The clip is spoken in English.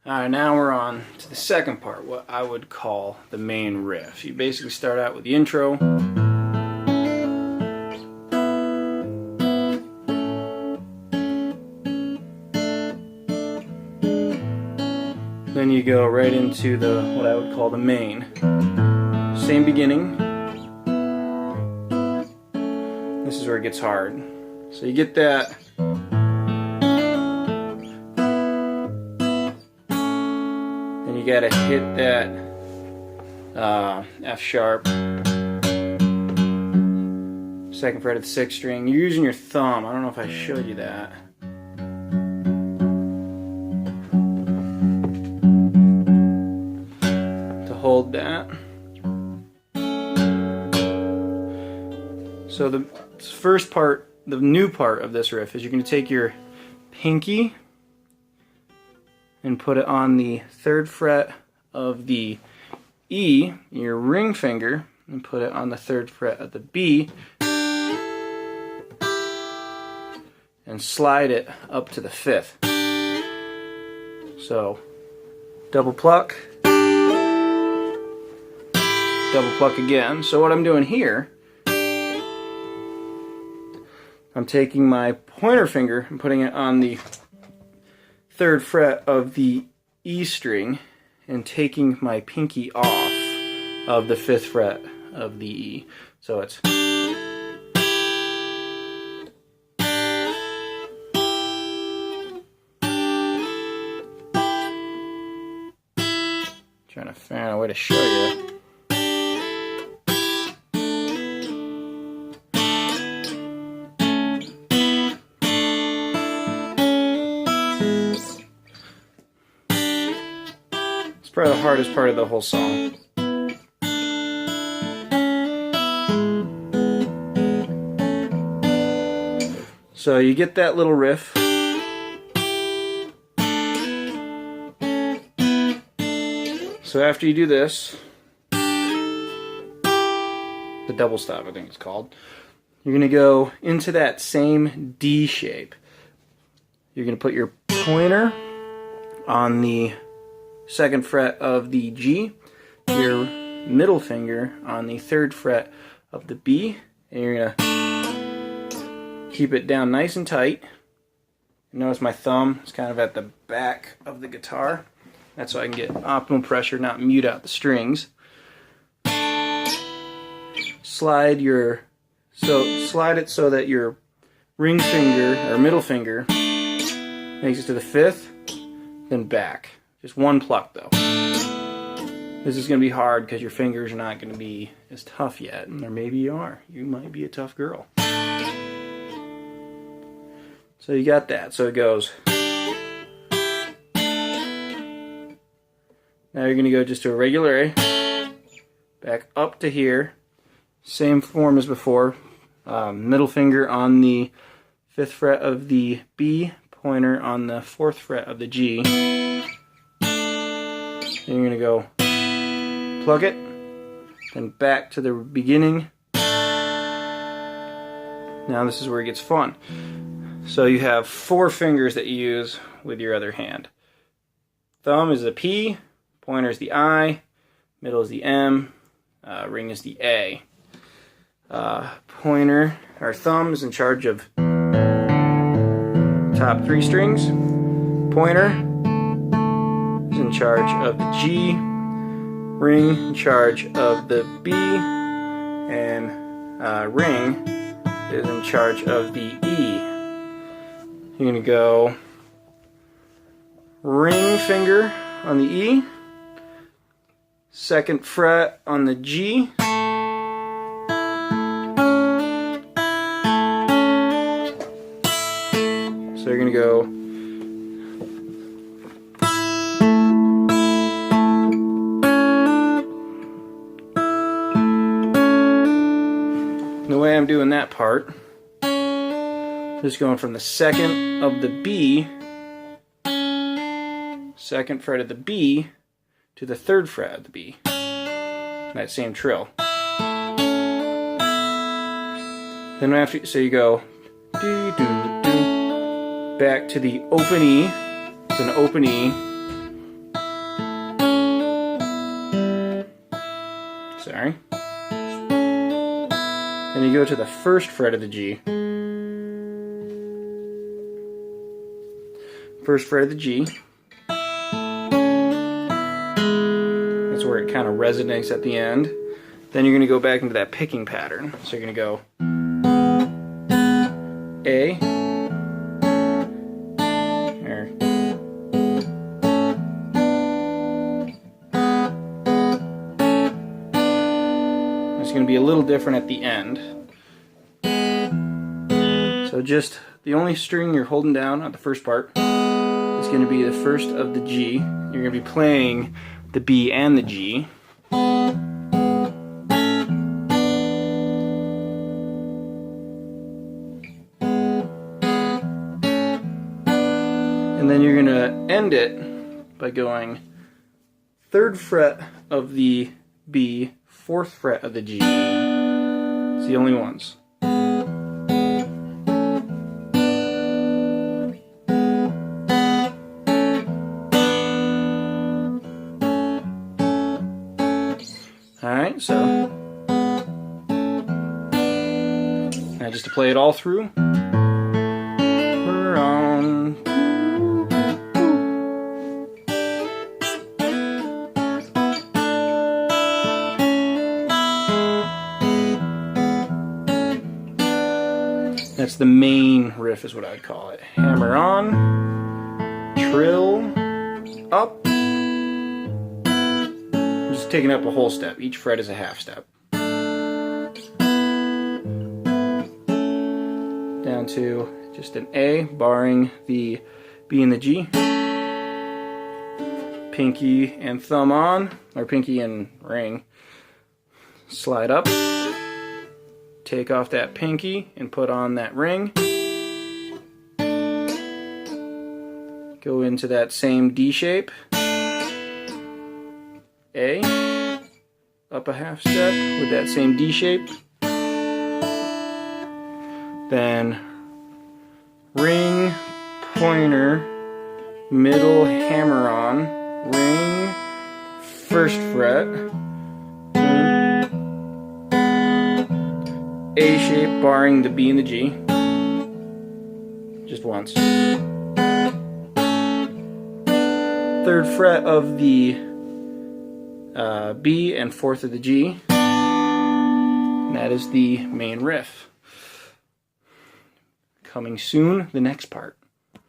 Alright, now we're on to the second part, what I would call the main riff. You basically start out with the intro. Then you go right into what I would call the main. Same beginning. This is where it gets hard. So you get that. Then you gotta hit that F sharp, second fret of the sixth string. You're using your thumb. I don't know if I showed you that. To hold that. So the first part, the new part of this riff is you're going to take your pinky and put it on the third fret of the E, your ring finger, and put it on the third fret of the B, and slide it up to the fifth. So double pluck, double pluck again. So what I'm doing here, I'm taking my pointer finger and putting it on the third fret of the E string and taking my pinky off of the fifth fret of the E. So it's trying to find a way to show you. It's probably the hardest part of the whole song. So you get that little riff. So after you do this, the double stop I think it's called, you're going to go into that same D shape. You're going to put your pointer on the second fret of the G, your middle finger on the third fret of the B, and you're going to keep it down nice and tight. Notice my thumb is kind of at the back of the guitar. That's so I can get optimal pressure, not mute out the strings. Slide it so that your ring finger or middle finger makes it to the fifth, then back. Just one pluck though. This is going to be hard because your fingers are not going to be as tough yet. Or maybe you are. You might be a tough girl. So you got that. So it goes. Now you're going to go just to a regular A. Back up to here. Same form as before. Middle finger on the fifth fret of the B. Pointer on the fourth fret of the G. Then you're going to go plug it, then back to the beginning. Now this is where it gets fun. So you have four fingers that you use with your other hand. Thumb is the P, pointer is the I, middle is the M, ring is the A. Pointer, or thumb, is in charge of top three strings. Pointer is in charge of the G, ring in charge of the B, and ring is in charge of the E. You're going to go ring finger on the E, second fret on the G, so you're going to go the way I'm doing that part, just going from the second of the B, second fret of the B, to the third fret of the B. That same trill. Then after, so you go doo, doo, doo, back to the open E. It's an open E. Sorry. Then you go to the first fret of the G. First fret of the G. That's where it kind of resonates at the end. Then you're going to go back into that picking pattern. So you're going to go A. There. It's going to be a little different at the end. So just the only string you're holding down on the first part is going to be the first of the G. You're going to be playing the B and the G. And then you're going to end it by going 3rd fret of the B, 4th fret of the G. It's the only ones. Alright, so now just to play it all through. We're on. That's the main riff is what I'd call it. Hammer on, trill, up. I'm just taking up a whole step. Each fret is a half step. Down to just an A, barring the B and the G. Pinky and thumb on, or pinky and ring. Slide up. Take off that pinky and put on that ring. Go into that same D shape. A. Up a half step with that same D shape. Then ring, pointer, middle hammer on, ring, 1st fret. A shape barring the B and the G. Just once. 3rd fret of the B and 4th of the G. And that is the main riff. Coming soon, the next part.